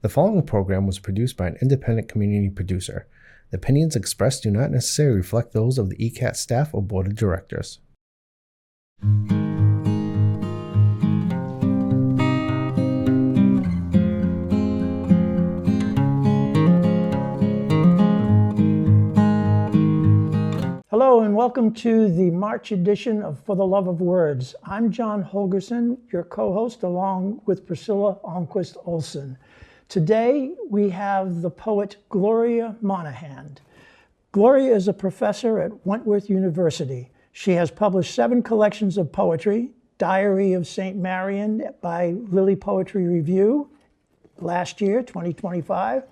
The following program was produced by an independent community producer. The opinions expressed do not necessarily reflect those of the ECAT staff or board of directors. Hello and welcome to the March edition of For the Love of Words. I'm John Holgerson, your co-host, along with Priscilla Almquist-Olsen. Today we have the poet Gloria Monaghan. Gloria is a professor at Wentworth University. She has published 7 collections of poetry: Diary of St. Marian by Lily Poetry Review last year, 2025,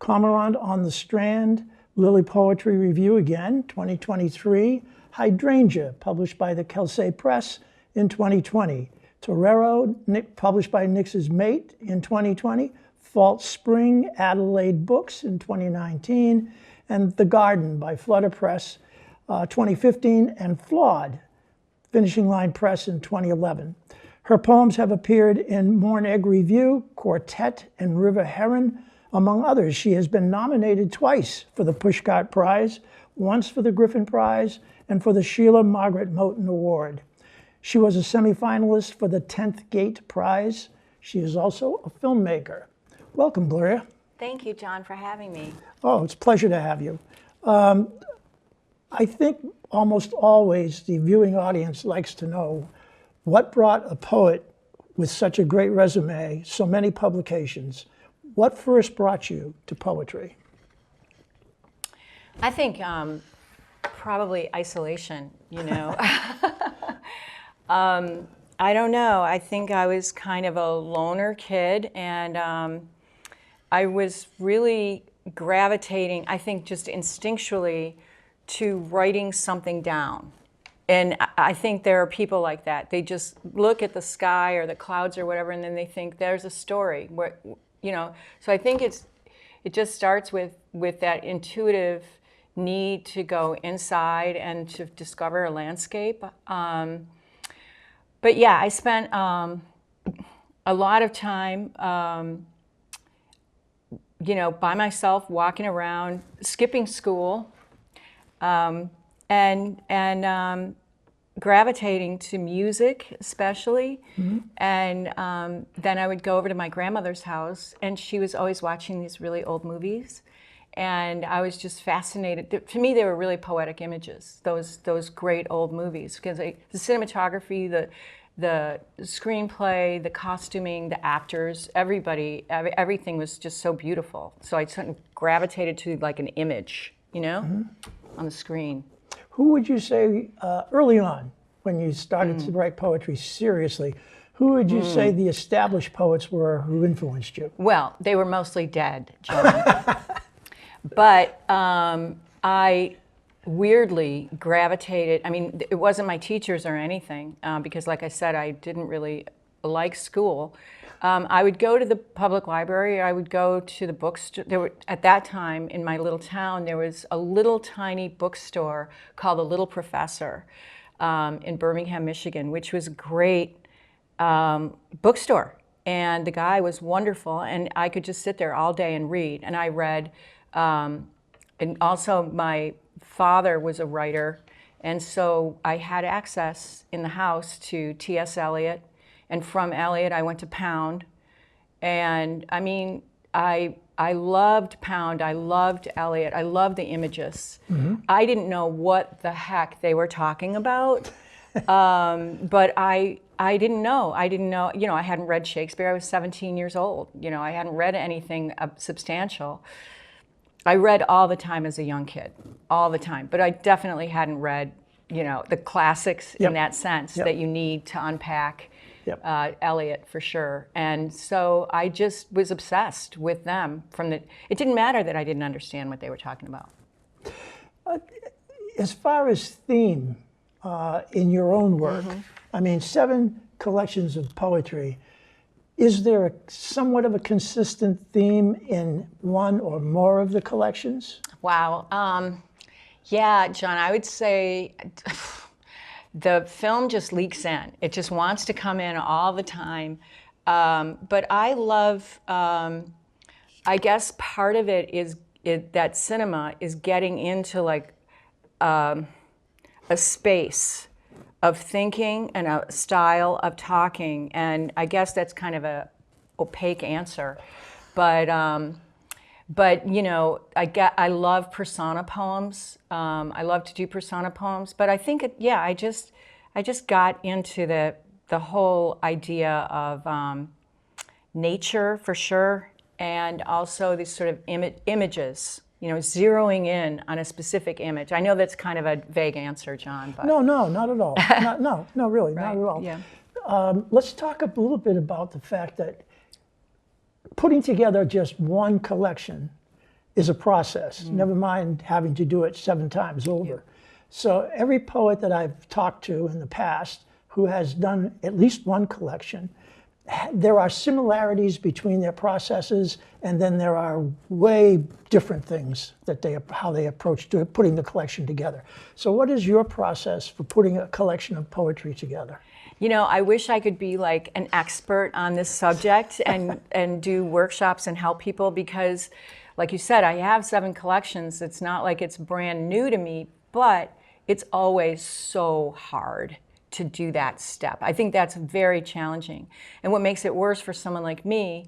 Cormorant on the Strand, Lily Poetry Review again, 2023, Hydrangea, published by the Kelsey Press in 2020, Torero, published by Nix's Mate in 2020, False Spring, Adelaide Books in 2019, and The Garden by Flutter Press 2015, and Flawed, Finishing Line Press in 2011. Her poems have appeared in Morn Egg Review, Quartet, and River Heron, among others. She has been nominated twice for the Pushcart Prize, once for the Griffin Prize, and for the Sheila Margaret Moten Award. She was a semifinalist for the 10th Gate Prize. She is also a filmmaker. Welcome, Gloria. Thank you, John, for having me. Oh, it's a pleasure to have you. I think almost always the viewing audience likes to know what brought a poet with such a great resume, so many publications. What first brought you to poetry? I think probably isolation, you know. I don't know. I think I was kind of a loner kid, and I was really gravitating, I think just instinctually, to writing something down. And I think there are people like that. They just look at the sky or the clouds or whatever, and then they think there's a story. Where, you know, so I think it just starts with that intuitive need to go inside and to discover a landscape. But yeah, I spent a lot of time, you know, by myself, walking around, skipping school, and gravitating to music, especially. Mm-hmm. And then I would go over to my grandmother's house, and she was always watching these really old movies. And I was just fascinated. To me, they were really poetic images, those great old movies, because the cinematography, the screenplay, the costuming, the actors, everything was just so beautiful. So I sort of gravitated to like an image, you know, mm-hmm. on the screen. Who would you say, early on, when you started to write poetry seriously, who would you say the established poets were who influenced you? Well, they were mostly dead, John. But I weirdly gravitated, I mean, it wasn't my teachers or anything, because like I said, I didn't really like school. I would go to the public library, I would go to the bookstore. At that time, in my little town, there was a little tiny bookstore called The Little Professor in Birmingham, Michigan, which was a great bookstore. And the guy was wonderful, and I could just sit there all day and read. And I read, and also my father was a writer, and so I had access in the house to T.S. Eliot. And from Eliot, I went to Pound. And I mean, I loved Pound, I loved Eliot, I loved the images. Mm-hmm. I didn't know what the heck they were talking about, but I didn't know. You know, I hadn't read Shakespeare, I was 17 years old. You know, I hadn't read anything substantial. I read all the time as a young kid, all the time. But I definitely hadn't read, you know, the classics in that sense that you need to unpack. Eliot for sure. And so I just was obsessed with them it didn't matter that I didn't understand what they were talking about. As far as theme in your own work, mm-hmm. I mean, 7 collections of poetry. Is there somewhat of a consistent theme in one or more of the collections? Wow. Yeah, John, I would say the film just leaks in. It just wants to come in all the time. But I love I guess part of it is that cinema is getting into like a space of thinking and a style of talking, and I guess that's kind of a opaque answer, but you know, I love persona poems. I love to do persona poems, but I think I just got into the whole idea of nature for sure, and also these sort of images. You know, zeroing in on a specific image. I know that's kind of a vague answer, John, but No, not at all. No, really, right. not at all. Yeah. Let's talk a little bit about the fact that putting together just one collection is a process, never mind having to do it 7 times over. Yeah. So every poet that I've talked to in the past who has done at least one collection, there are similarities between their processes, and then there are way different things that how they approach putting the collection together. So what is your process for putting a collection of poetry together? You know, I wish I could be like an expert on this subject and do workshops and help people, because like you said, I have 7 collections. It's not like it's brand new to me, but it's always so hard to do that step. I think that's very challenging. And what makes it worse for someone like me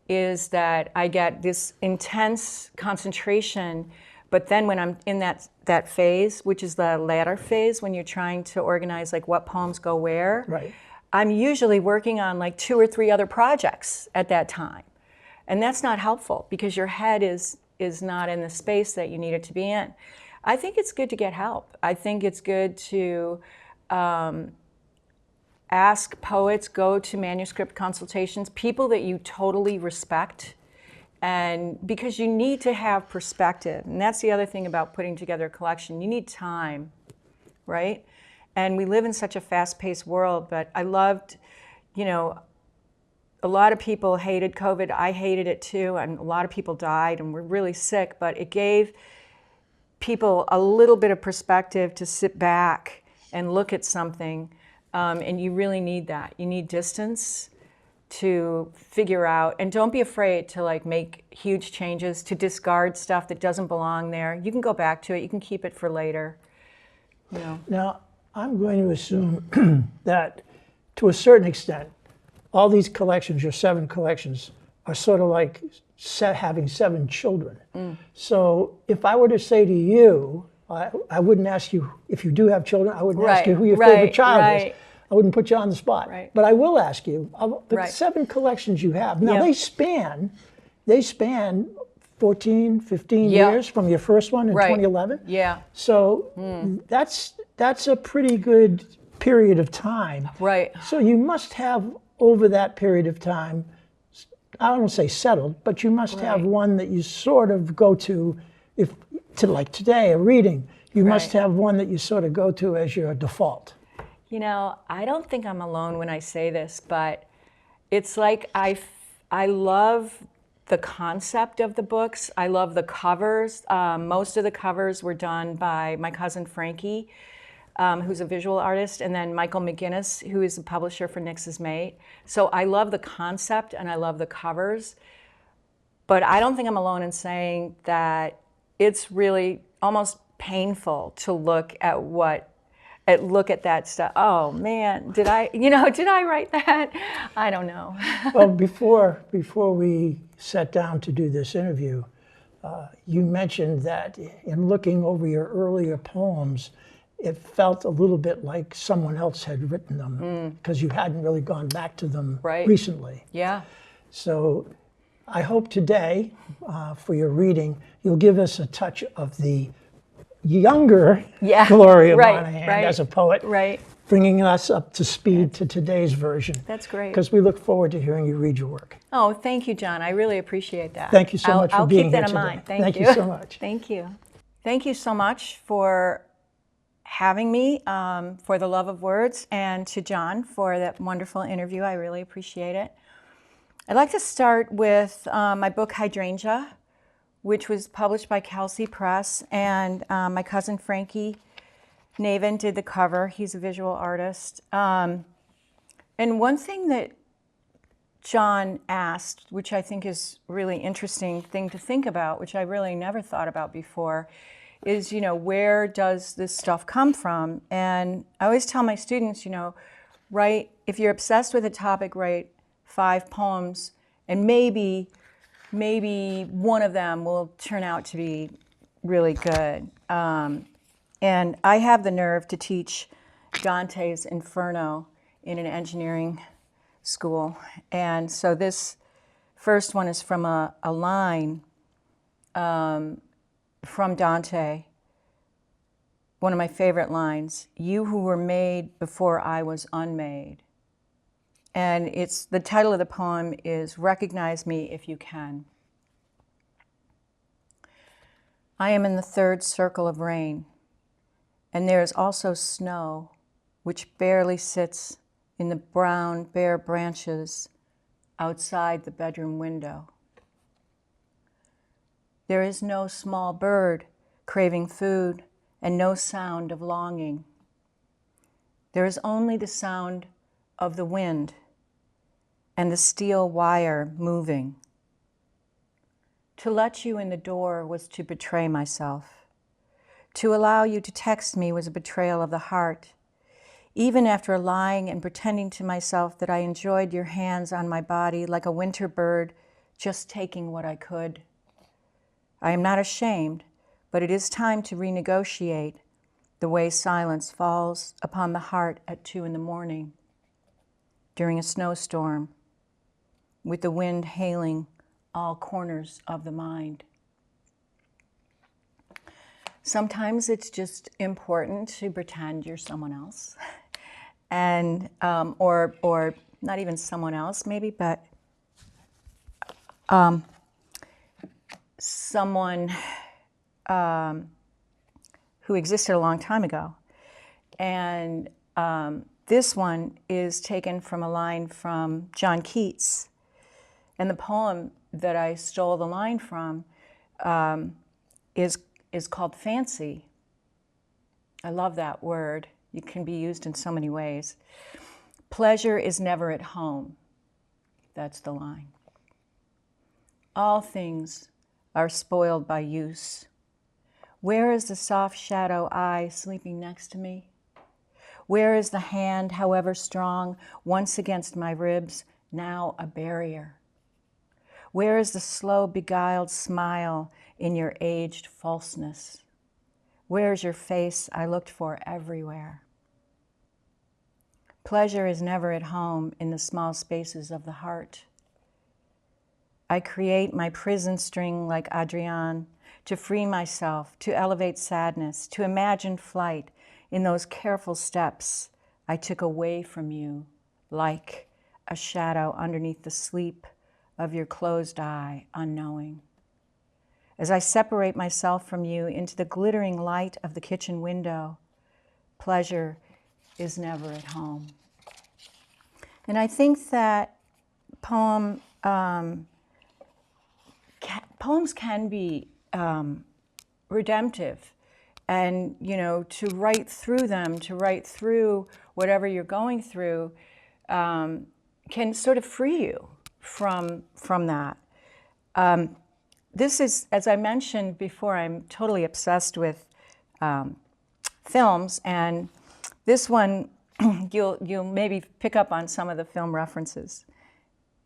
is that I get this intense concentration, but then when I'm in that phase, which is the latter phase, when you're trying to organize like what poems go where, right, I'm usually working on like 2 or 3 other projects at that time. And that's not helpful because your head is not in the space that you need it to be in. I think it's good to get help. I think it's good to ask poets, go to manuscript consultations, people that you totally respect, and because you need to have perspective. And that's the other thing about putting together a collection. You need time, right? And we live in such a fast-paced world, but I loved, you know, a lot of people hated COVID. I hated it too, and a lot of people died and were really sick, but it gave people a little bit of perspective to sit back and look at something, and you really need that. You need distance to figure out, and don't be afraid to like make huge changes, to discard stuff that doesn't belong there. You can go back to it, you can keep it for later. You know. Now, I'm going to assume that to a certain extent, all these collections, your 7 collections, are sort of like having 7 children. So if I were to say to you, I wouldn't ask you, if you do have children, I wouldn't ask you who your favorite child is. I wouldn't put you on the spot. Right. But I will ask you, of the 7 collections you have, now they span 14, 15 years from your first one in 2011. Yeah. So that's a pretty good period of time. Right. So you must have, over that period of time, I don't want to say settled, but you must have one that you sort of go to, like today, a reading, you must have one that you sort of go to as your default. You know, I don't think I'm alone when I say this, but it's like I love the concept of the books. I love the covers. Most of the covers were done by my cousin Frankie, who's a visual artist, and then Michael McGinnis, who is the publisher for Nix's Mate. So I love the concept and I love the covers, but I don't think I'm alone in saying that it's really almost painful to look at that stuff. Oh man, did I write that? I don't know. Well, before we sat down to do this interview, you mentioned that in looking over your earlier poems, it felt a little bit like someone else had written them because you hadn't really gone back to them recently. Yeah. So I hope today, for your reading, you'll give us a touch of the younger Gloria Monaghan as a poet, bringing us up to speed to today's version. That's great. Because we look forward to hearing you read your work. Oh, thank you, John. I really appreciate that. Thank you so much for being here today. I'll keep that in mind. Thank you so much. Thank you. Thank you so much for having me, for the love of words, and to John for that wonderful interview. I really appreciate it. I'd like to start with my book Hydrangea, which was published by Kelsey Press, and my cousin Frankie Navin did the cover. He's a visual artist. And one thing that John asked, which I think is a really interesting thing to think about, which I really never thought about before, is, where does this stuff come from? And I always tell my students, if you're obsessed with a topic, write 5 poems, and maybe one of them will turn out to be really good. And I have the nerve to teach Dante's Inferno in an engineering school. And so this first one is from a line from Dante, one of my favorite lines, "You who were made before I was unmade." And the title of the poem is "Recognize Me If You Can." I am in the 3rd circle of rain, and there is also snow, which barely sits in the brown, bare branches outside the bedroom window. There is no small bird craving food and no sound of longing. There is only the sound of the wind and the steel wire moving. To let you in the door was to betray myself. To allow you to text me was a betrayal of the heart. Even after lying and pretending to myself that I enjoyed your hands on my body like a winter bird, just taking what I could. I am not ashamed, but it is time to renegotiate the way silence falls upon the heart at 2 a.m. during a snowstorm, with the wind hailing all corners of the mind. Sometimes it's just important to pretend you're someone else, and or not even someone else maybe, but someone who existed a long time ago. And this one is taken from a line from John Keats, and the poem that I stole the line from is called Fancy. I love that word. It can be used in so many ways. Pleasure is never at home. That's the line. All things are spoiled by use. Where is the soft shadow eye sleeping next to me? Where is the hand, however strong, once against my ribs, now a barrier? Where is the slow, beguiled smile in your aged falseness? Where is your face I looked for everywhere? Pleasure is never at home in the small spaces of the heart. I create my prison string like Adrienne to free myself, to elevate sadness, to imagine flight in those careful steps I took away from you, like a shadow underneath the sleep of your closed eye, unknowing. As I separate myself from you into the glittering light of the kitchen window, pleasure is never at home. And I think that poems can be redemptive, and to write through them, to write through whatever you're going through, can sort of free you from that. This is, as I mentioned before, I'm totally obsessed with films, and this one you'll maybe pick up on some of the film references,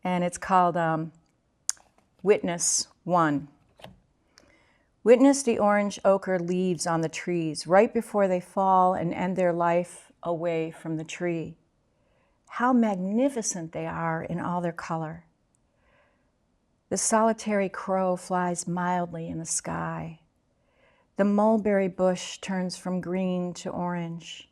and it's called Witness 1. Witness the orange ochre leaves on the trees right before they fall and end their life away from the tree. How magnificent they are in all their color. The solitary crow flies mildly in the sky. The mulberry bush turns from green to orange,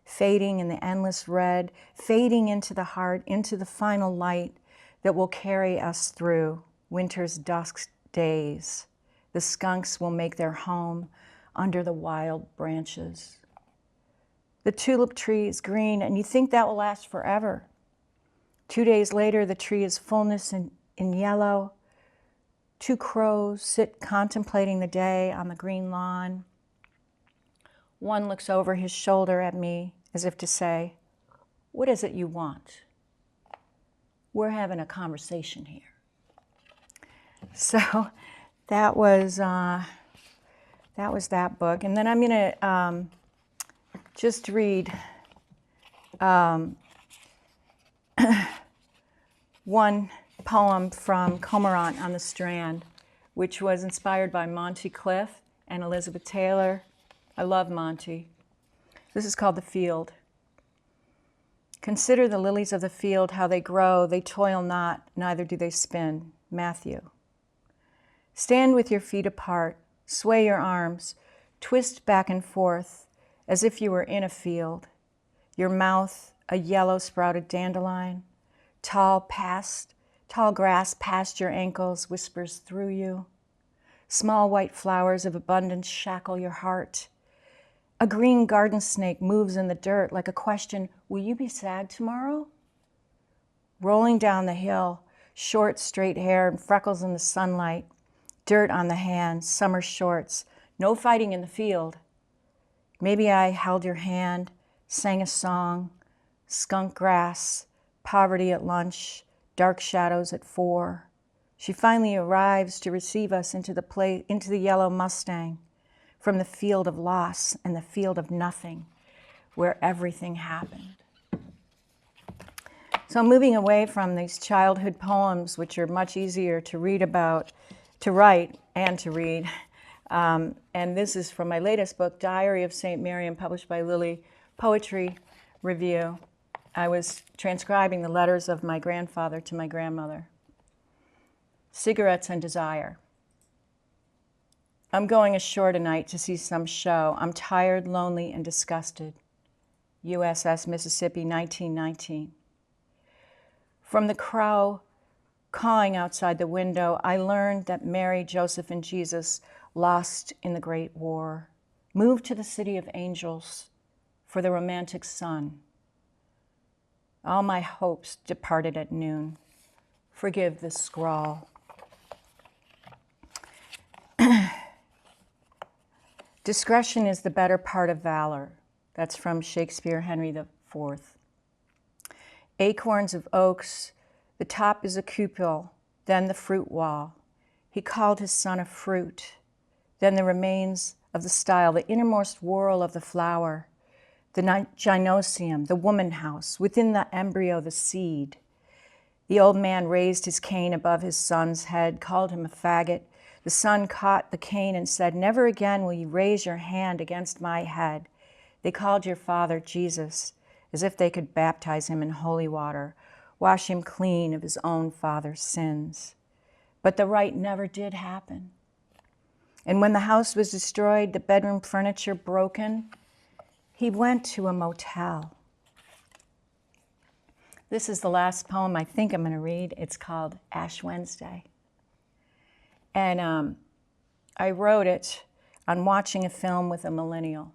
fading in the endless red, fading into the heart, into the final light that will carry us through winter's dusk days. The skunks will make their home under the wild branches. The tulip tree is green, and you think that will last forever. 2 days later, the tree is fullness in yellow. 2 crows sit contemplating the day on the green lawn. One looks over his shoulder at me as if to say, "What is it you want?" we're having a conversation here. So that was that book. And then I'm going to just read one poem from Cormorant on the Strand, which was inspired by Monty Cliff and Elizabeth Taylor. I love Monty. This is called The Field. Consider the lilies of the field, how they grow. They toil not, neither do they spin. Matthew. Stand with your feet apart, sway your arms, twist back and forth as if you were in a field. Your mouth, a yellow sprouted dandelion, tall grass past your ankles whispers through you. Small white flowers of abundance shackle your heart. A green garden snake moves in the dirt like a question, will you be sad tomorrow? Rolling down the hill, short, straight hair and freckles in the sunlight, dirt on the hands, summer shorts, no fighting in the field. Maybe I held your hand, sang a song, skunk grass, poverty at lunch, dark shadows at 4. She finally arrives to receive us into the yellow Mustang, from the field of loss and the field of nothing, where everything happened. So I'm moving away from these childhood poems, which are much easier to read about, to write and to read. And this is from my latest book, Diary of St. Marian, published by Lily Poetry Review. I was transcribing the letters of my grandfather to my grandmother. Cigarettes and Desire. I'm going ashore tonight to see some show. I'm tired, lonely, and disgusted. USS Mississippi, 1919. From the crow cawing outside the window, I learned that Mary, Joseph, and Jesus lost in the Great War, moved to the city of angels for the romantic sun. All my hopes departed at noon. Forgive this scrawl. Discretion is the better part of valor. That's from Shakespeare, Henry IV. Acorns of oaks, the top is a cupola, then the fruit wall. He called his son a fruit, then the remains of the style, the innermost whorl of the flower, the gynosium, the woman house, within the embryo, the seed. The old man raised his cane above his son's head, called him a faggot. The son caught the cane and said, never again will you raise your hand against my head. They called your father Jesus, as if they could baptize him in holy water, wash him clean of his own father's sins. But the rite never did happen. And when the house was destroyed, the bedroom furniture broken, he went to a motel. This is the last poem I think I'm going to read. It's called Ash Wednesday. And I wrote it on watching a film with a millennial.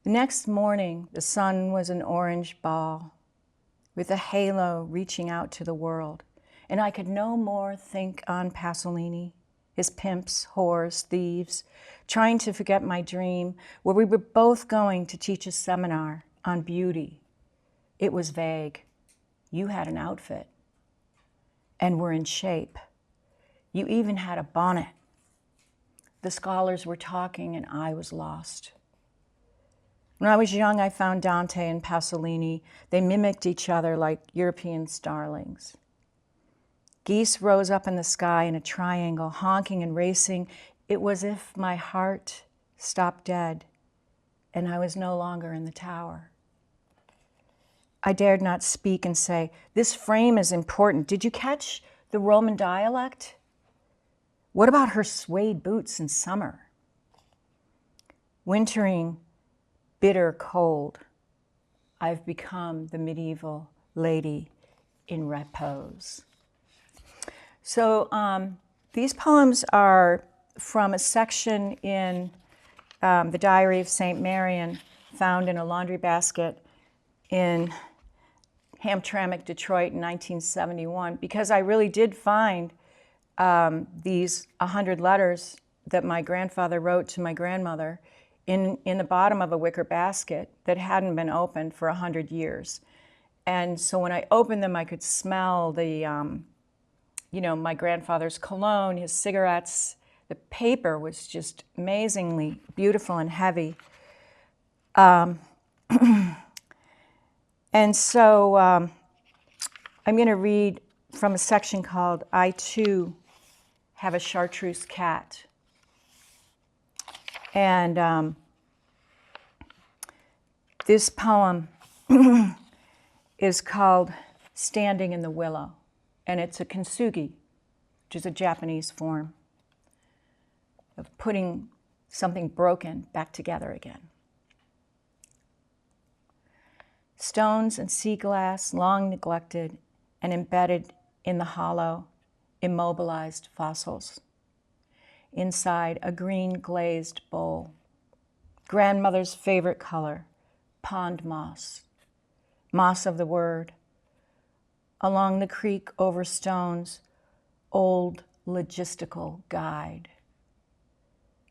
The next morning, the sun was an orange ball with a halo reaching out to the world. And I could no more think on Pasolini, his pimps, whores, thieves, trying to forget my dream, where we were both going to teach a seminar on beauty. It was vague. You had an outfit and were in shape. You even had a bonnet. The scholars were talking and I was lost. When I was young, I found Dante and Pasolini. They mimicked each other like European starlings. Geese rose up in the sky in a triangle, honking and racing. It was as if my heart stopped dead and I was no longer in the tower. I dared not speak and say, this frame is important. Did you catch the Roman dialect? What about her suede boots in summer? Wintering, bitter cold, I've become the medieval lady in repose. So these poems are from a section in the Diary of St. Marian, found in a laundry basket in Hamtramck, Detroit in 1971, because I really did find these 100 letters that my grandfather wrote to my grandmother in the bottom of a wicker basket that hadn't been opened for 100 years. And so when I opened them, I could smell the, my grandfather's cologne, his cigarettes. The paper was just amazingly beautiful and heavy. And so I'm going to read from a section called I Too Have a Chartreuse Cat. And this poem is called Standing in the Willow, and it's a kintsugi, which is a Japanese form of putting something broken back together again. Stones and sea glass, long neglected and embedded in the hollow, immobilized fossils. Inside a green glazed bowl. Grandmother's favorite color, pond moss. Moss of the word. Along the creek over stones, old logistical guide.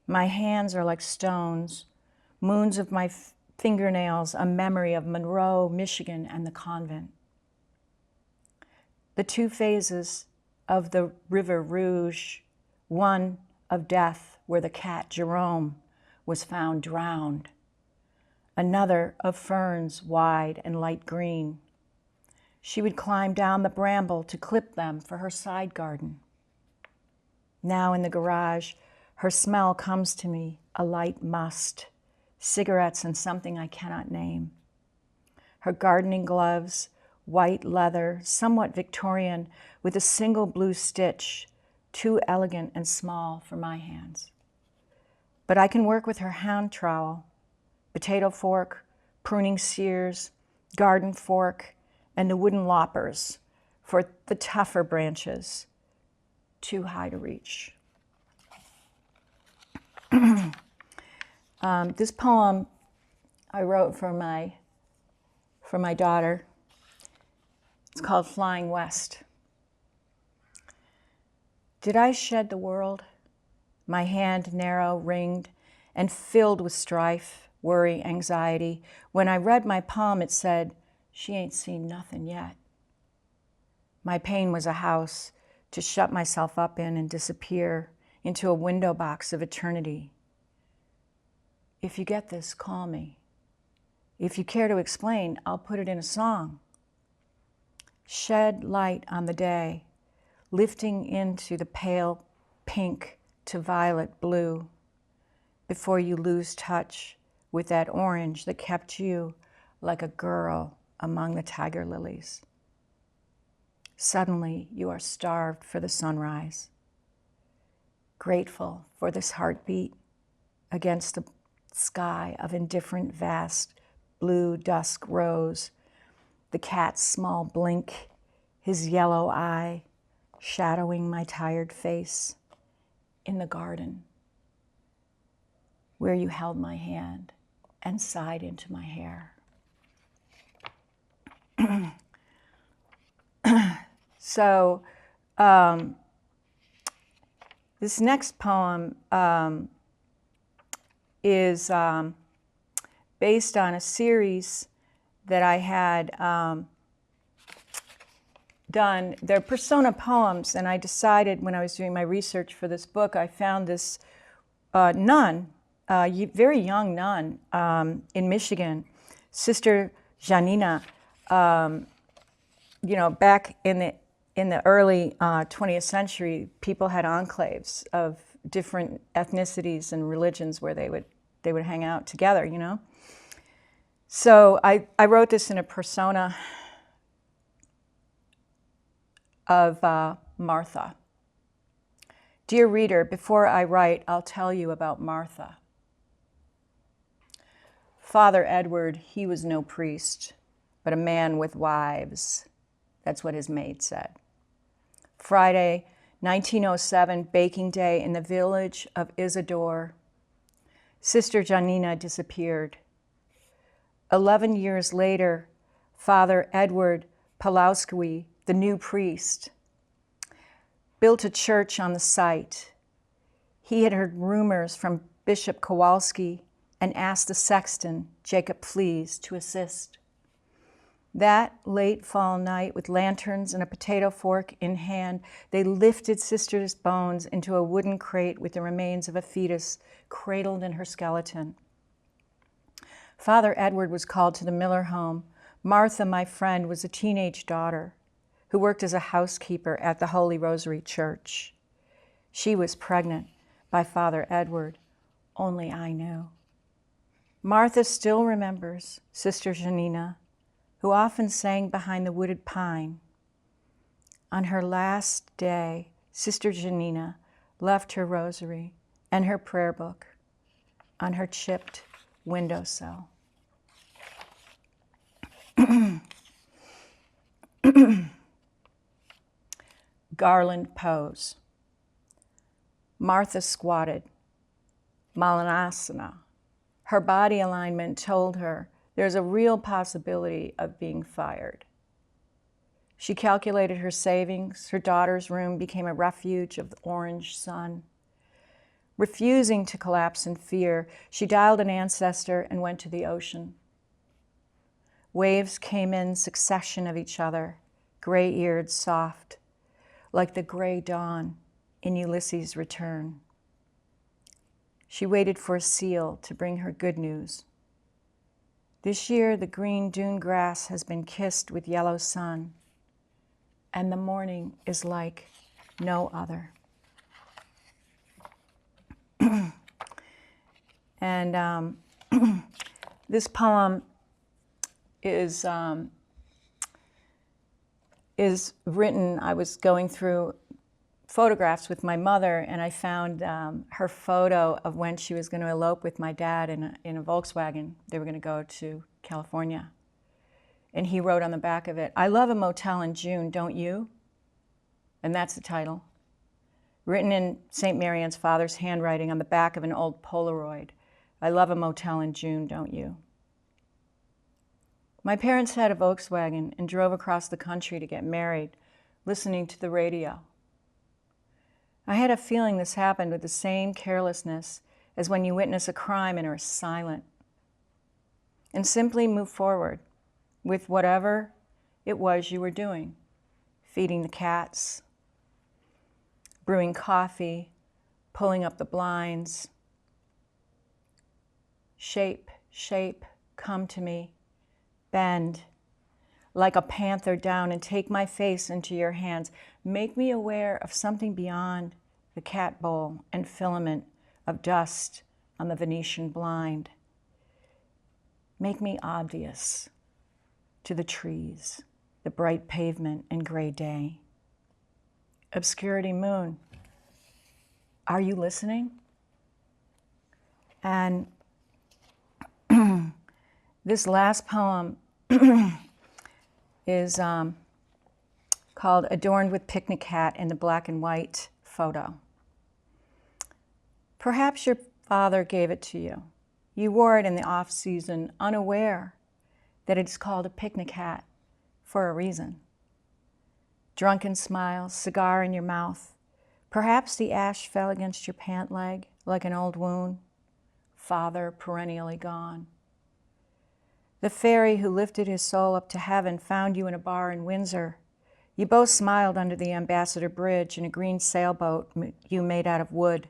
My hands are like stones, moons of my fingernails, a memory of Monroe, Michigan, and the convent. The two phases of the River Rouge, one of death where the cat Jerome was found drowned, another of ferns wide and light green. She would climb down the bramble to clip them for her side garden. Now in the garage, her smell comes to me, a light must, cigarettes and something I cannot name. Her gardening gloves, white leather, somewhat Victorian, with a single blue stitch, too elegant and small for my hands. But I can work with her hand trowel, potato fork, pruning shears, garden fork, and the wooden loppers for the tougher branches, too high to reach. This poem I wrote for my daughter. It's called Flying West. Did I shed the world? My hand narrow, ringed, and filled with strife, worry, anxiety. When I read my poem, it said, she ain't seen nothing yet. My pain was a house to shut myself up in and disappear into a window box of eternity. If you get this, call me. If you care to explain, I'll put it in a song. Shed light on the day, lifting into the pale pink to violet blue, before you lose touch with that orange that kept you like a girl among the tiger lilies. Suddenly, you are starved for the sunrise, grateful for this heartbeat against the sky of indifferent vast blue dusk rose, the cat's small blink, his yellow eye shadowing my tired face in the garden where you held my hand and sighed into my hair. So this next poem is based on a series that I had done. They're persona poems, and I decided when I was doing my research for this book, I found this nun, very young nun in Michigan, Sister Janina. Back in the early 20th century, people had enclaves of different ethnicities and religions where they would hang out together, So I wrote this in a persona of Martha. Dear reader, before I write, I'll tell you about Martha. Father Edward, he was no priest, but a man with wives. That's what his maid said. Friday, 1907, baking day in the village of Isidore. Sister Janina disappeared. 11 years later, Father Edward Pawlowski, the new priest, built a church on the site. He had heard rumors from Bishop Kowalski and asked the sexton, Jacob Flees, to assist. That late fall night, with lanterns and a potato fork in hand, they lifted Sister's bones into a wooden crate with the remains of a fetus cradled in her skeleton. Father Edward was called to the Miller home. Martha, my friend, was a teenage daughter who worked as a housekeeper at the Holy Rosary Church. She was pregnant by Father Edward. Only I knew. Martha still remembers Sister Janina, who often sang behind the wooded pine. On her last day, Sister Janina left her rosary and her prayer book on her chipped windowsill. Garland pose. Martha squatted, Malanasana. Her body alignment told her there's a real possibility of being fired. She calculated her savings. Her daughter's room became a refuge of the orange sun. Refusing to collapse in fear, she dialed an ancestor and went to the ocean. Waves came in succession of each other, gray-eared, soft, like the gray dawn in Ulysses' return. She waited for a seal to bring her good news. This year, the green dune grass has been kissed with yellow sun, and the morning is like no other. And this poem is written. I was going through photographs with my mother, and I found her photo of when she was going to elope with my dad in a Volkswagen. They were going to go to California. And he wrote on the back of it, "I love a motel in June, don't you?" And that's the title. Written in St. Marian's father's handwriting on the back of an old Polaroid. "I love a motel in June, don't you?" My parents had a Volkswagen and drove across the country to get married, listening to the radio. I had a feeling this happened with the same carelessness as when you witness a crime and are silent, and simply move forward with whatever it was you were doing, feeding the cats, brewing coffee, pulling up the blinds. Shape, shape, come to me, bend like a panther down and take my face into your hands. Make me aware of something beyond the cat bowl and filament of dust on the Venetian blind. Make me obvious to the trees, the bright pavement and gray day. Obscurity moon, are you listening? And this last poem is called Adorned with Picnic Hat in the black and white photo. Perhaps your father gave it to you. You wore it in the off-season, unaware that it's called a picnic hat for a reason. Drunken smiles, cigar in your mouth. Perhaps the ash fell against your pant leg like an old wound. Father perennially gone. The fairy who lifted his soul up to heaven found you in a bar in Windsor. You both smiled under the Ambassador Bridge in a green sailboat you made out of wood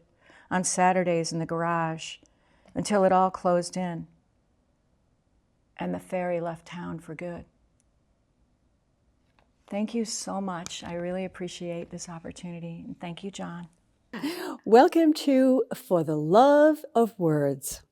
on Saturdays in the garage until it all closed in and the fairy left town for good. Thank you so much. I really appreciate this opportunity. And thank you, John. Welcome to For the Love of Words.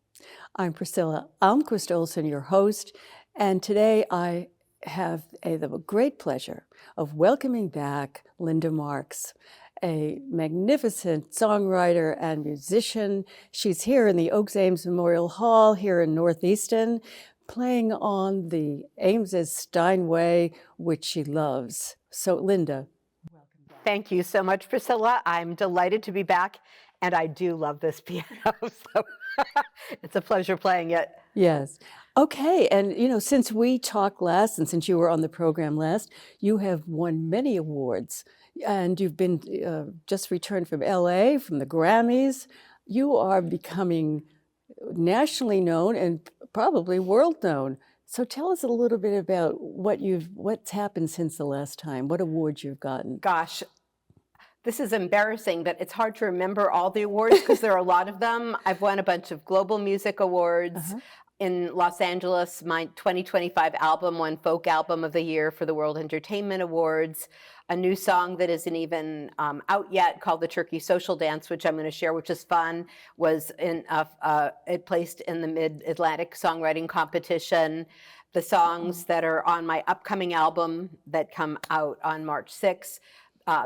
I'm Priscilla Almquist-Olsen, your host, and today I have the great pleasure of welcoming back Linda Marks, a magnificent songwriter and musician. She's here in the Oaks Ames Memorial Hall here in North Easton, playing on the Ames's Steinway, which she loves. So, Linda, welcome back. Thank you so much, Priscilla. I'm delighted to be back, and I do love this piano, so it's a pleasure playing it. Yes. Okay, and since we talked last and since you were on the program last, you have won many awards, and you've been just returned from LA, from the Grammys. You are becoming nationally known and probably world known So tell us a little bit about what's happened since the last time, what awards you've gotten. Gosh, this is embarrassing, but it's hard to remember all the awards because there are a lot of them. I've won a bunch of Global Music Awards. In Los Angeles, my 2025 album won Folk Album of the Year for the World Entertainment Awards. A new song that isn't even out yet called the Turkey Social Dance, which I'm going to share, which is fun, was it placed in the Mid-Atlantic Songwriting Competition. The songs that are on my upcoming album that come out on March 6th,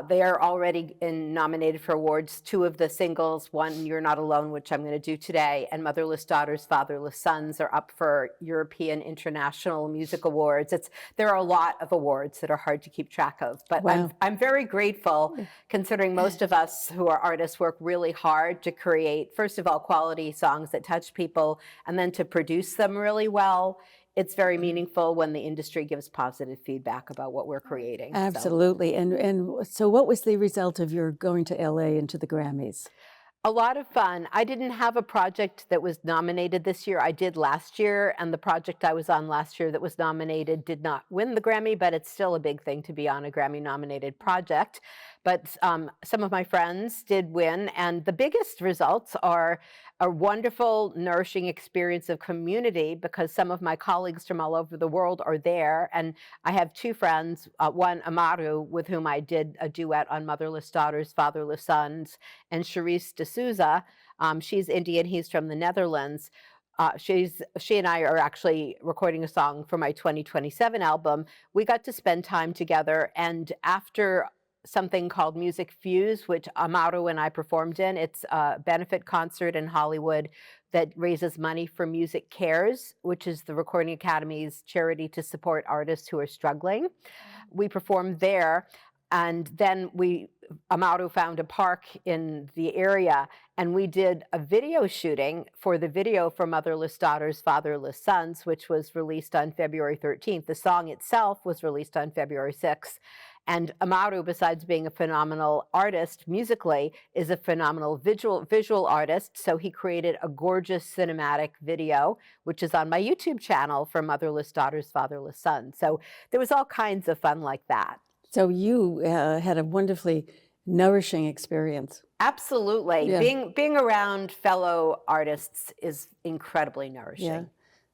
they are already nominated for awards. Two of the singles, one, You're Not Alone, which I'm going to do today, and Motherless Daughters, Fatherless Sons are up for European International Music Awards. There are a lot of awards that are hard to keep track of, but Wow. I'm very grateful, considering most of us who are artists work really hard to create, first of all, quality songs that touch people, and then to produce them really well. It's very meaningful when the industry gives positive feedback about what we're creating. Absolutely. And so what was the result of your going to LA and to the Grammys? A lot of fun. I didn't have a project that was nominated this year. I did last year, and the project I was on last year that was nominated did not win the Grammy, but it's still a big thing to be on a Grammy-nominated project. But some of my friends did win, and the biggest results are a wonderful, nourishing experience of community because some of my colleagues from all over the world are there. And I have two friends, one, Amaru, with whom I did a duet on Motherless Daughters, Fatherless Sons, and Charisse D'Souza. She's Indian, he's from the Netherlands. She and I are actually recording a song for my 2027 album. We got to spend time together, and after something called Music Fuse, which Amaru and I performed in. It's a benefit concert in Hollywood that raises money for Music Cares, which is the Recording Academy's charity to support artists who are struggling. We performed there, and then Amaru found a park in the area, and we did a video shooting for the video for Motherless Daughters, Fatherless Sons, which was released on February 13th. The song itself was released on February 6th. And Amaru, besides being a phenomenal artist musically, is a phenomenal visual artist. So he created a gorgeous cinematic video, which is on my YouTube channel for Motherless Daughters, Fatherless Sons. So there was all kinds of fun like that. So you had a wonderfully nourishing experience. Absolutely. Yeah. Being around fellow artists is incredibly nourishing. Yeah.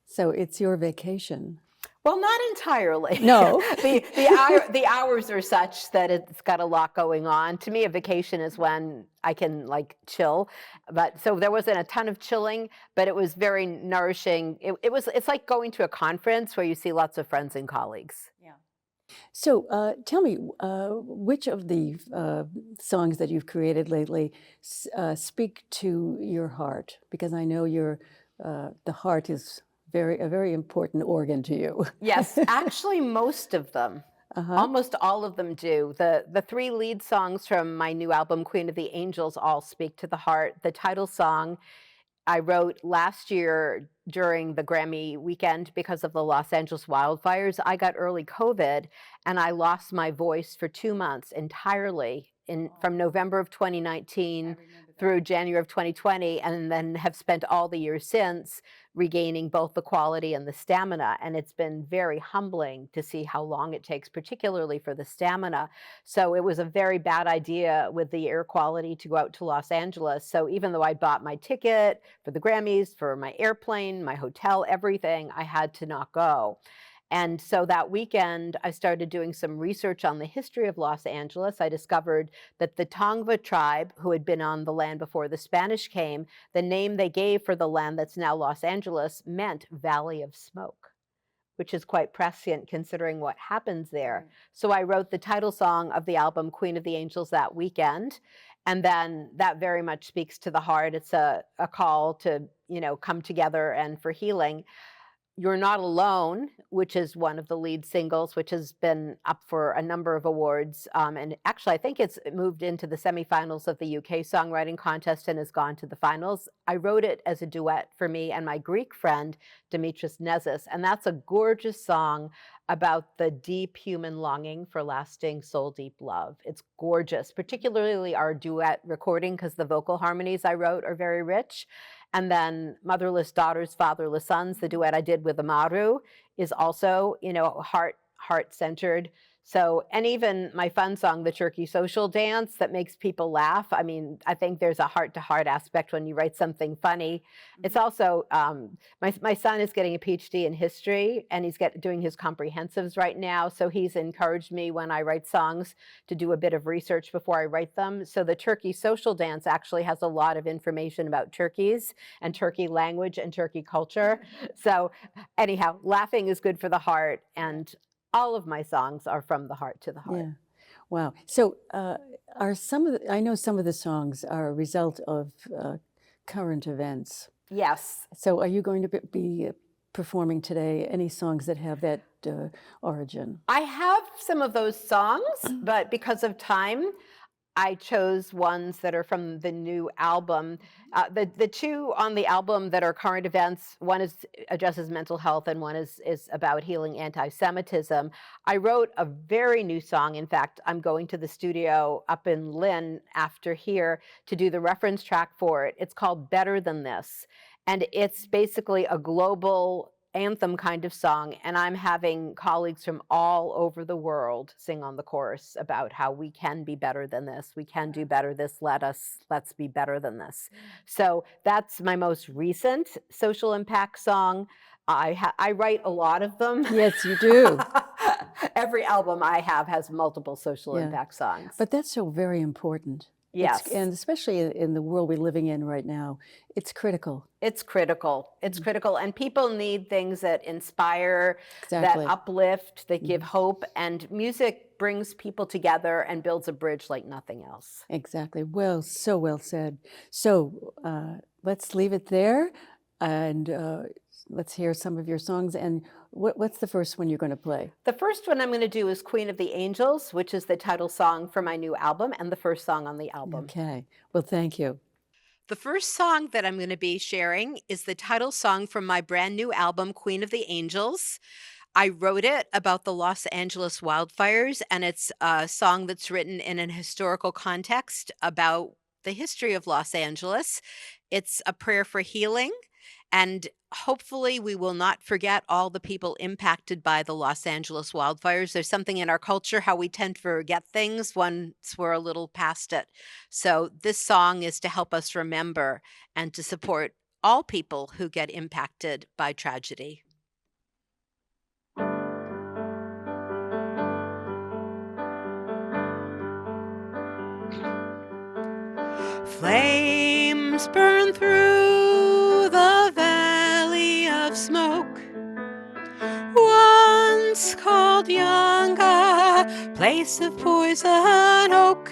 So it's your vacation. Well, not entirely. No. The hours are such that it's got a lot going on. To me, a vacation is when I can chill. But so there wasn't a ton of chilling, but it was very nourishing. It's like going to a conference where you see lots of friends and colleagues. Yeah. So tell me, which of the songs that you've created lately speak to your heart? Because I know the heart is a very important organ to you. Yes, actually most of them. Almost all of them do. The three lead songs from my new album, Queen of the Angels, all speak to the heart. The title song I wrote last year during the Grammy weekend because of the Los Angeles wildfires. I got early COVID and I lost my voice for 2 months entirely from November of 2019 through January of 2020, and then have spent all the years since regaining both the quality and the stamina. And it's been very humbling to see how long it takes, particularly for the stamina. So it was a very bad idea with the air quality to go out to Los Angeles. So even though I bought my ticket for the Grammys, for my airplane, my hotel, everything, I had to not go. And so that weekend, I started doing some research on the history of Los Angeles. I discovered that the Tongva tribe, who had been on the land before the Spanish came, the name they gave for the land that's now Los Angeles meant Valley of Smoke, which is quite prescient considering what happens there. So I wrote the title song of the album, Queen of the Angels, that weekend. And then that very much speaks to the heart. It's a call to, come together and for healing. You're Not Alone, which is one of the lead singles, which has been up for a number of awards. And actually, I think it's moved into the semifinals of the UK Songwriting Contest and has gone to the finals. I wrote it as a duet for me and my Greek friend, Dimitris Nezis. And that's a gorgeous song about the deep human longing for lasting soul-deep love. It's gorgeous, particularly our duet recording, because the vocal harmonies I wrote are very rich. And then Motherless Daughters, Fatherless Sons, the duet I did with Amaru, is also, heart-centered. So, and even my fun song, the Turkey Social Dance, that makes people laugh. I mean, I think there's a heart-to-heart aspect when you write something funny. It's also, my son is getting a PhD in history, and he's doing his comprehensives right now. So he's encouraged me when I write songs to do a bit of research before I write them. So the Turkey Social Dance actually has a lot of information about turkeys and Turkey language and Turkey culture. So anyhow, laughing is good for the heart, and all of my songs are from the heart to the heart. Yeah. Wow. So I know some of the songs are a result of current events. Yes. So are you going to be performing today any songs that have that origin? I have some of those songs, but because of time, I chose ones that are from the new album. The two on the album that are current events, one addresses mental health and one is about healing anti-Semitism. I wrote a very new song. In fact, I'm going to the studio up in Lynn after here to do the reference track for it. It's called Better Than This. And it's basically a global anthem kind of song, and I'm having colleagues from all over the world sing on the chorus about how we can be better than this, we can do better this, let's be better than this. So that's my most recent social impact song. I write a lot of them. Yes, you do. Every album I have has multiple social impact songs. But that's so very important. Yes. And especially in the world we're living in right now, it's critical. It's critical. It's critical. And people need things that inspire, Exactly. that uplift, that give hope. And music brings people together and builds a bridge like nothing else. Exactly. Well, so well said. So let's leave it there, and let's hear some of your songs. And what's the first one you're going to play? The first one I'm going to do is Queen of the Angels, which is the title song for my new album and the first song on the album. Okay. Well, thank you. The first song that I'm going to be sharing is the title song from my brand new album, Queen of the Angels. I wrote it about the Los Angeles wildfires, and it's a song that's written in an historical context about the history of Los Angeles. It's a prayer for healing, and hopefully we will not forget all the people impacted by the Los Angeles wildfires. There's something in our culture how we tend to forget things once we're a little past it. So this song is to help us remember and to support all people who get impacted by tragedy. Flames burn through the valley of smoke, once called Yanga, place of poison oak,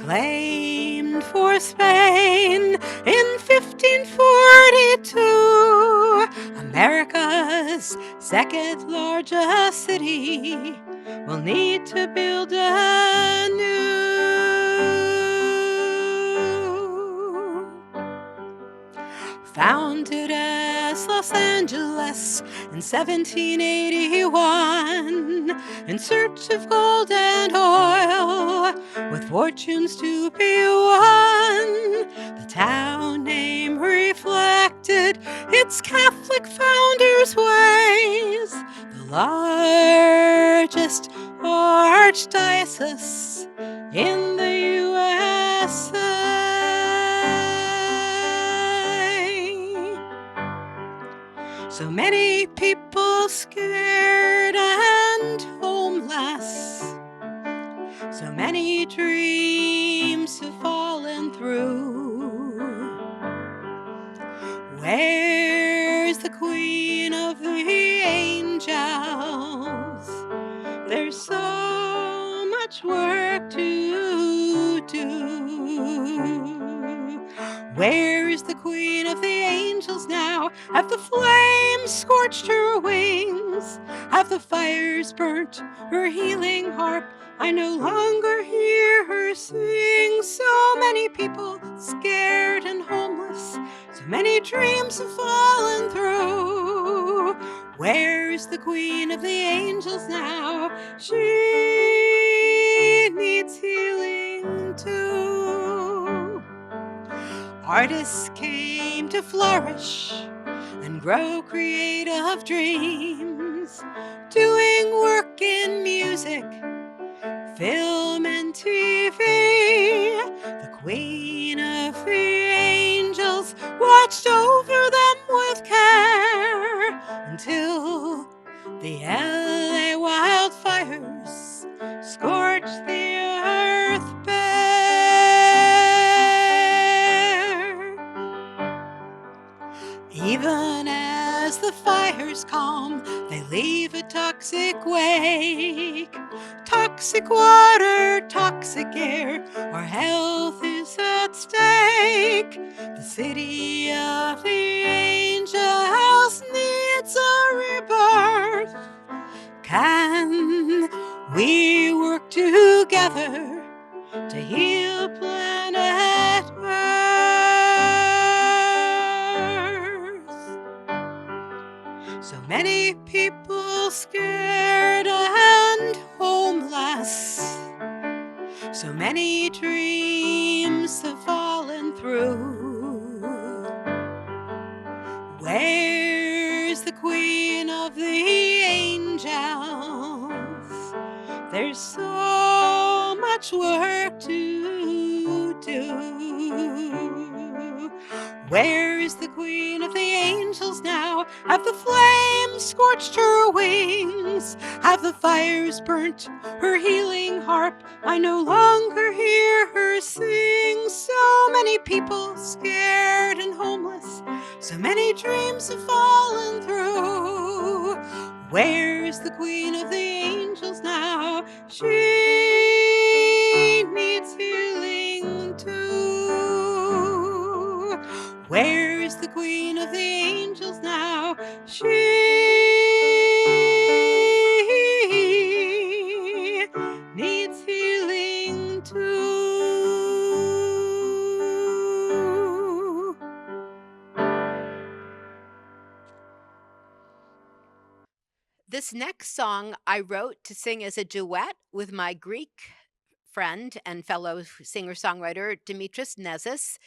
claimed for Spain in 1542, America's second largest city will need to build anew. Founded as Los Angeles in 1781, in search of gold and oil, with fortunes to be won, the town name reflected its Catholic founders' ways, the largest archdiocese in the USA. So many people scared and homeless, so many dreams have fallen through. Where's the Queen of the Angels? There's so much work to do. Where is the Queen of the Angels now? Have the flames scorched her wings? Have the fires burnt her healing harp? I no longer hear her sing. So many people scared and homeless, so many dreams have fallen through. Where's the queen of the angels now? She needs healing too. Artists came to flourish and grow creative dreams, doing work in music, film and TV. The queen of the angels watched over them with care until the LA wildfires scorched the earth bare. Even as the fires calm, they leave a toxic wake. Toxic water, toxic air, our health is at stake. The city of the angels needs a rebirth. Can we work together to heal planet Earth? So many people scared and homeless. So many dreams have fallen through. Where's the queen of the angels? There's so much work to do. Where is the queen of the angels now? Have the flames scorched her wings? Have the fires burnt her healing harp? I no longer hear her sing. So many people scared and homeless. So many dreams have fallen through. Where's the queen of the angels now? She needs healing too. Where is the queen of the angels now? She needs healing too. This next song I wrote to sing as a duet with my Greek friend and fellow singer-songwriter Dimitris Nezis.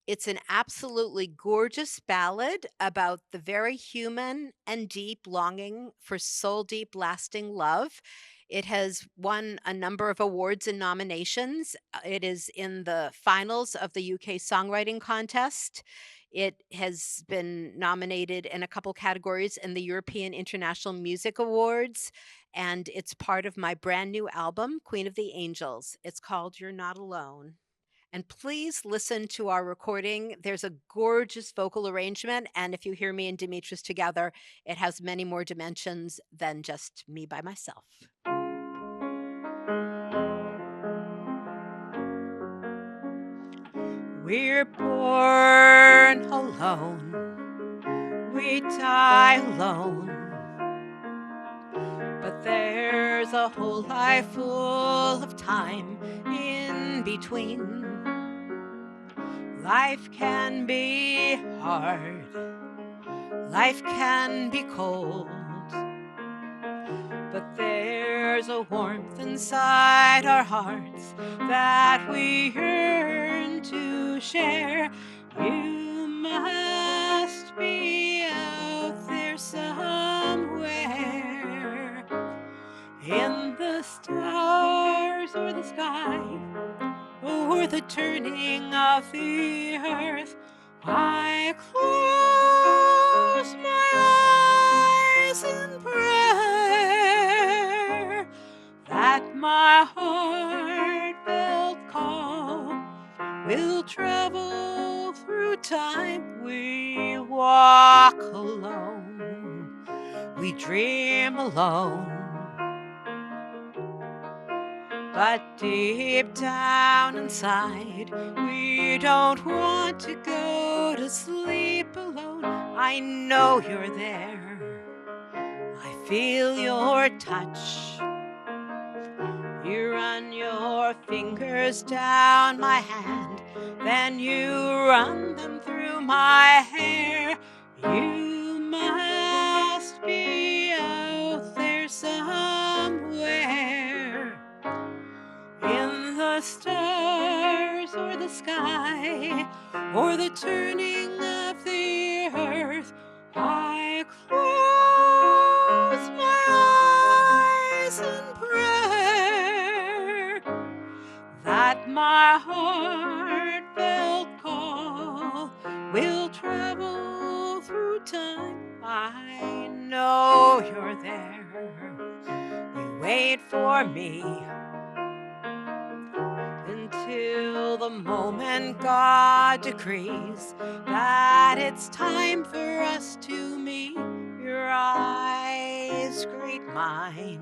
It's an absolutely gorgeous ballad about the very human and deep longing for soul-deep, lasting love. It has won a number of awards and nominations. It is in the finals of the UK Songwriting Contest. It has been nominated in a couple categories in the European International Music Awards, and it's part of my brand new album, Queen of the Angels. It's called You're Not Alone. And please listen to our recording. There's a gorgeous vocal arrangement, and if you hear me and Dimitris together, it has many more dimensions than just me by myself. We're born alone, we die alone, but there's a whole life full of time in between. Life can be hard, life can be cold, but there's a warmth inside our hearts that we yearn to share. You must be out there somewhere, in the stars or the sky, or the turning of the earth. I close my eyes in prayer that my heartfelt call will travel through time. We walk alone, we dream alone, but deep down inside, we don't want to go to sleep alone. I know you're there, I feel your touch. You run your fingers down my hand, then you run them through my hair. You must be stars or the sky or the turning of the earth, I close my eyes in prayer that my heartfelt call will travel through time. I know you're there. You wait for me until the moment God decrees that it's time for us to meet. Your eyes greet mine.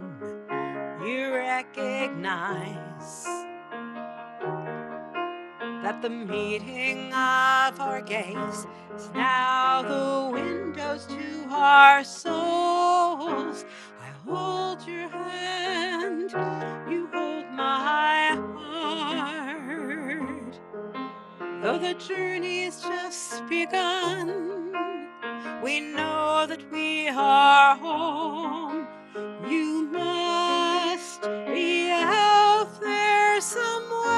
You recognize that the meeting of our gaze is now the windows to our souls. I hold your hand, you hold my heart. Though the journey's just begun, we know that we are home. You must be out there somewhere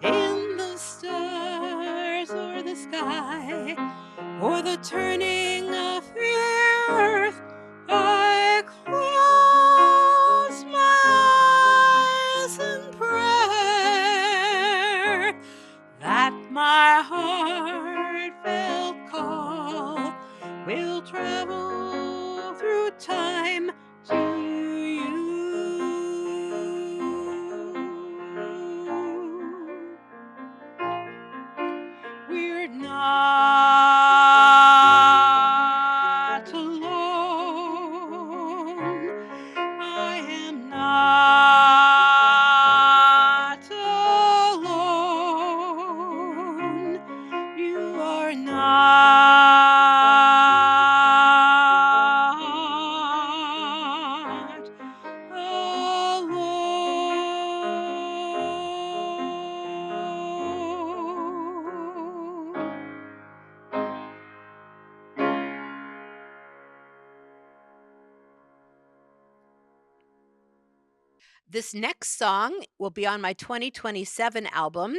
in the stars or the sky or the turning of the earth. I close my eyes in prayer that my heartfelt call will travel through time to you. We're not alone. I am not alone. You are not alone. This next song will be on my 2027 album,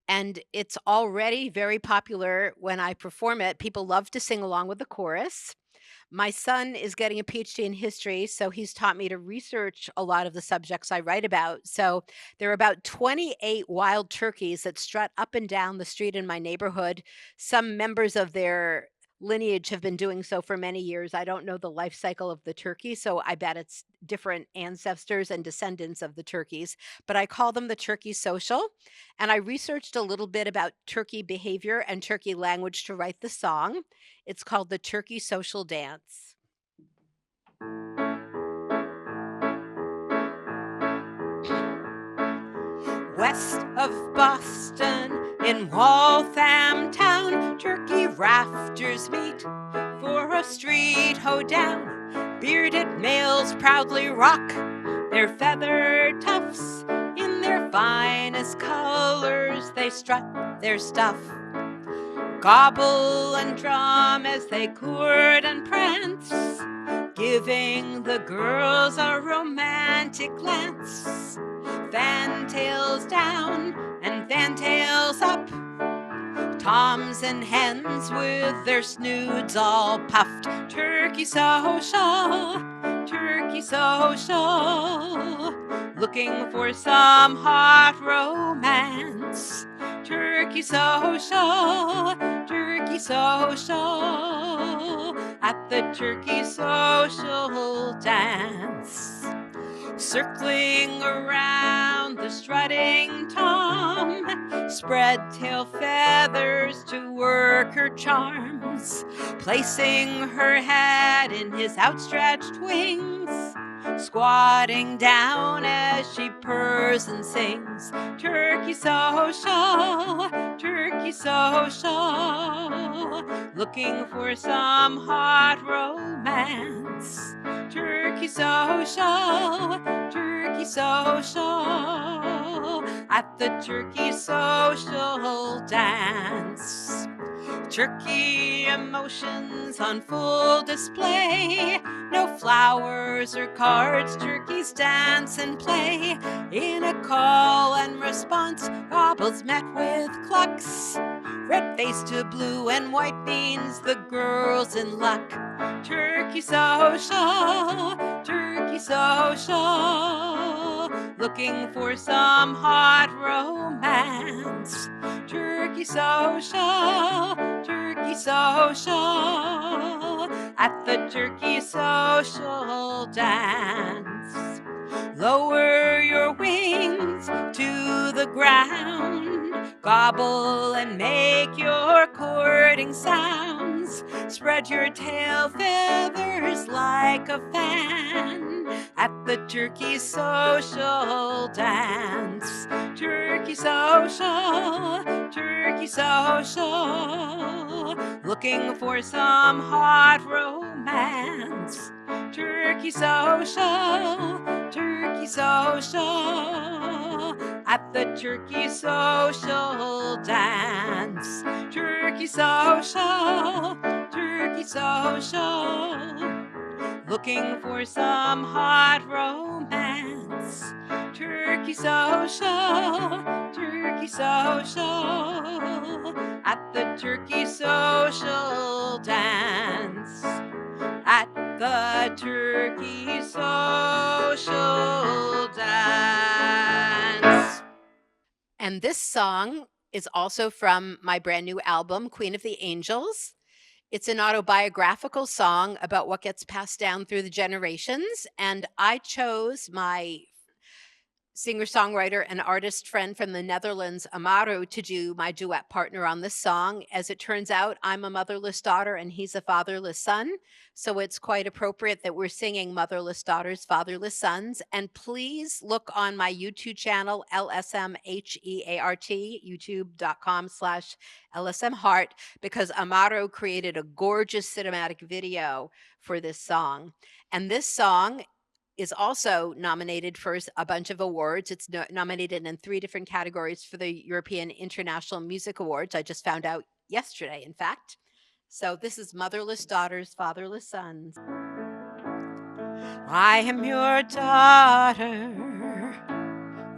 and it's already very popular when I perform it. People love to sing along with the chorus. My son is getting a PhD in history, so he's taught me to research a lot of the subjects I write about. So there are about 28 wild turkeys that strut up and down the street in my neighborhood. Some members of their lineage have been doing so for many years. I don't know the life cycle of the turkey, so I bet it's different ancestors and descendants of the turkeys, but I call them the turkey social. And I researched a little bit about turkey behavior and turkey language to write the song. It's called the Turkey Social Dance. West of Boston, in Waltham town, turkey rafters meet for a street hoedown. Bearded males proudly rock their feathered tufts. In their finest colors they strut their stuff. Gobble and drum as they court and prance, giving the girls a romantic glance. Fantails down and fantails up, toms and hens with their snoods all puffed. Turkey social, turkey social, looking for some hot romance. Turkey social, turkey social, at the turkey social dance. Circling around the strutting tom, spread tail feathers to work her charms, placing her head in his outstretched wings, squatting down as she purrs and sings. Turkey social, turkey social, looking for some hot romance. Turkey social, turkey social, at the turkey social dance. Turkey emotions on full display. No flowers or cards, turkeys dance and play. In a call and response, gobbles met with clucks. Red face to blue and white means the girl's in luck. Turkey social, turkey social, looking for some hot romance. Turkey social, turkey social, at the turkey social dance. Lower your wings to the ground, gobble and make your courting sounds. Spread your tail feathers like a fan at the turkey social dance. Turkey social, turkey social, looking for some hot romance. Turkey social, turkey social, at the turkey social dance. Turkey social, turkey social, looking for some hot romance. Turkey social, turkey social, at the turkey social dance. At the turkey social dance. And this song is also from my brand new album, Queen of the Angels. It's an autobiographical song about what gets passed down through the generations. And I chose my singer-songwriter and artist friend from the Netherlands, Amaro, to do my duet partner on this song. As it turns out, I'm a motherless daughter and he's a fatherless son. So it's quite appropriate that we're singing Motherless Daughters, Fatherless Sons. And please look on my YouTube channel, LSMHEART, youtube.com/LSMHeart, because Amaro created a gorgeous cinematic video for this song. And this song is also nominated for a bunch of awards. It's nominated in 3 different categories for the European International Music Awards. I just found out yesterday, in fact. So this is Motherless Daughters, Fatherless Sons. I am your daughter,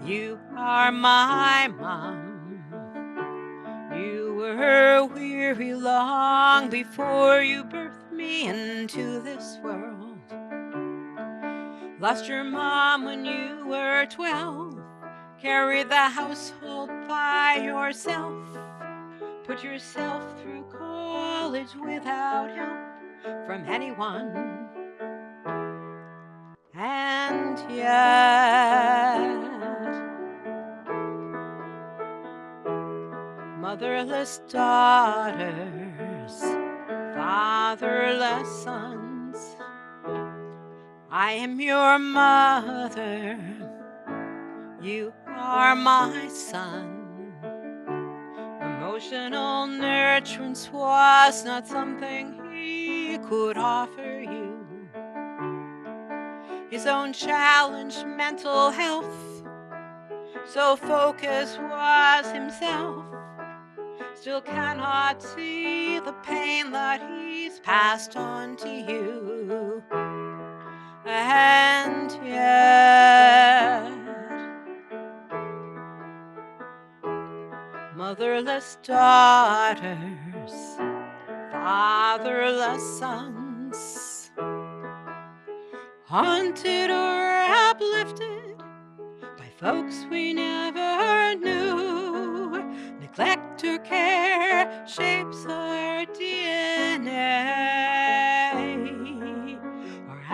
you are my mom. You were weary long before you birthed me into this world. Lost your mom when you were 12. Carried the household by yourself. Put yourself through college without help from anyone. And yet, motherless daughters, fatherless sons. I am your mother, you are my son. Emotional nurturance was not something he could offer you. His own challenged mental health, so focused was himself. Still cannot see the pain that he's passed on to you. And yet, motherless daughters, fatherless sons, haunted or uplifted by folks we never knew. Neglect or care shapes our DNA.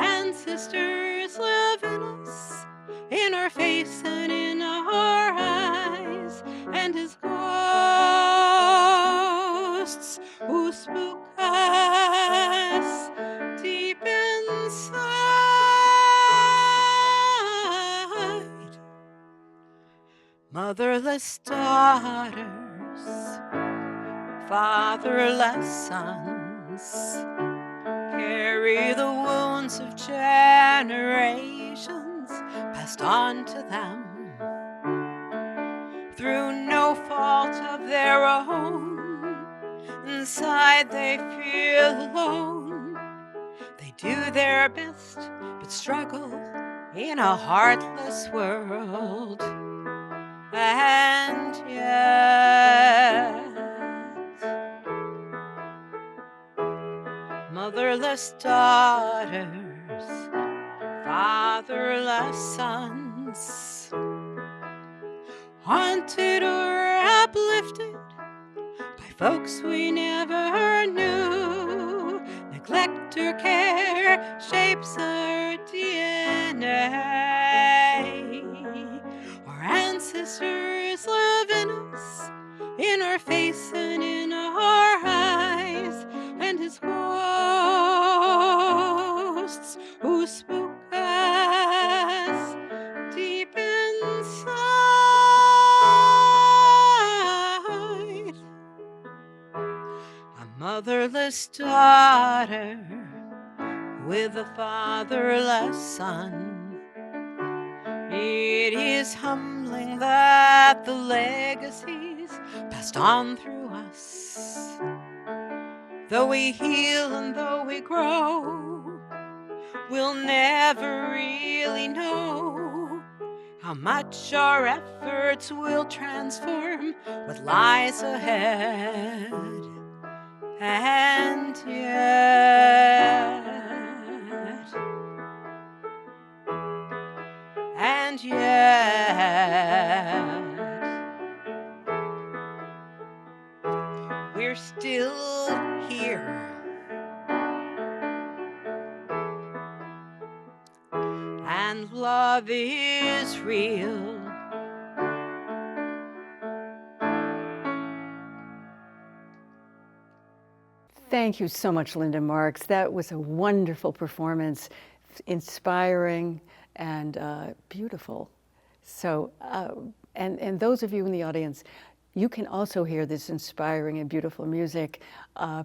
Ancestors live in us, in our face and in our eyes, and as ghosts who spook us deep inside. Motherless daughters, fatherless sons, carry the wounds of generations passed on to them through no fault of their own. inside they feel alone. They do their best, but struggle in a heartless world. And yet, motherless daughters, fatherless sons, haunted or uplifted by folks we never knew. Neglect or care shapes our DNA. Our ancestors live in us, in our face and in our eyes, and as ghosts who spook us deep inside. A motherless daughter with a fatherless son. It is humbling that the legacies passed on through us, though we heal and though we grow, we'll never really know how much our efforts will transform what lies ahead. And yet, we're still here. And love is real. Thank you so much, Linda Marks. That was a wonderful performance, inspiring and beautiful. So, and those of you in the audience, you can also hear this inspiring and beautiful music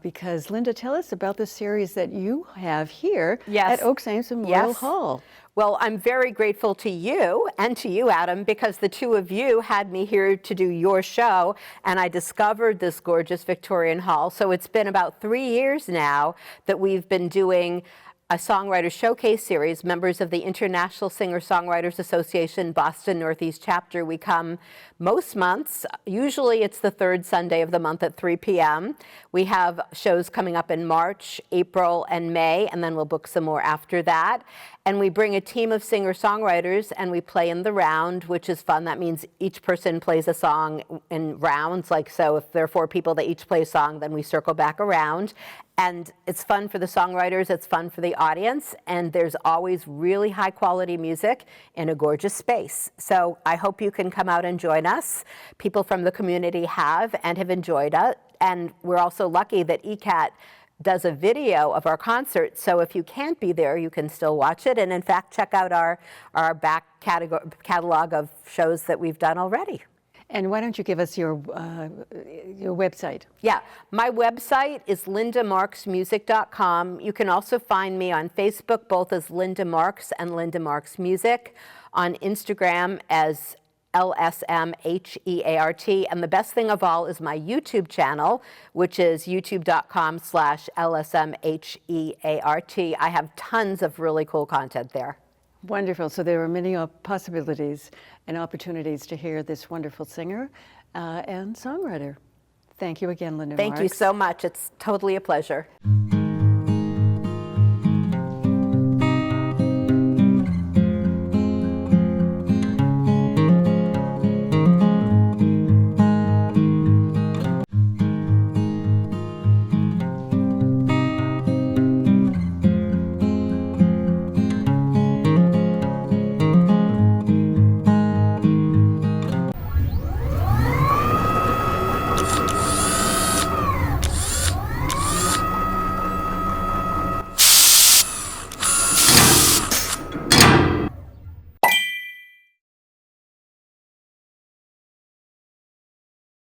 because, Linda, tell us about the series that you have here at Oak Saints Memorial Hall. Well, I'm very grateful to you and to you, Adam, because the two of you had me here to do your show, and I discovered this gorgeous Victorian hall. So it's been about 3 years now that we've been doing a songwriter showcase series. Members of the International Singer-Songwriters Association Boston Northeast chapter, we come most months. Usually it's the third Sunday of the month at 3 p.m. We have shows coming up in March, April, and May, and then we'll book some more after that. And we bring a team of singer-songwriters and we play in the round, which is fun. That means each person plays a song in rounds. Like, so if there are 4 people that each play a song, then we circle back around. And it's fun for the songwriters, it's fun for the audience, and there's always really high quality music in a gorgeous space. So I hope you can come out and join us. People from the community have and have enjoyed it. And we're also lucky that ECAT does a video of our concert, so if you can't be there, you can still watch it, and in fact, check out our back catalog of shows that we've done already. And why don't you give us your website? Yeah, my website is lindamarksmusic.com. You can also find me on Facebook, both as Linda Marks and Linda Marks Music, on Instagram as LSMHEART, and the best thing of all is my YouTube channel, which is youtube.com/LSMHEART. I have tons of really cool content there. Wonderful. So there are many possibilities and opportunities to hear this wonderful singer and songwriter. Thank you again, Linda Marks. Thank you so much. It's totally a pleasure.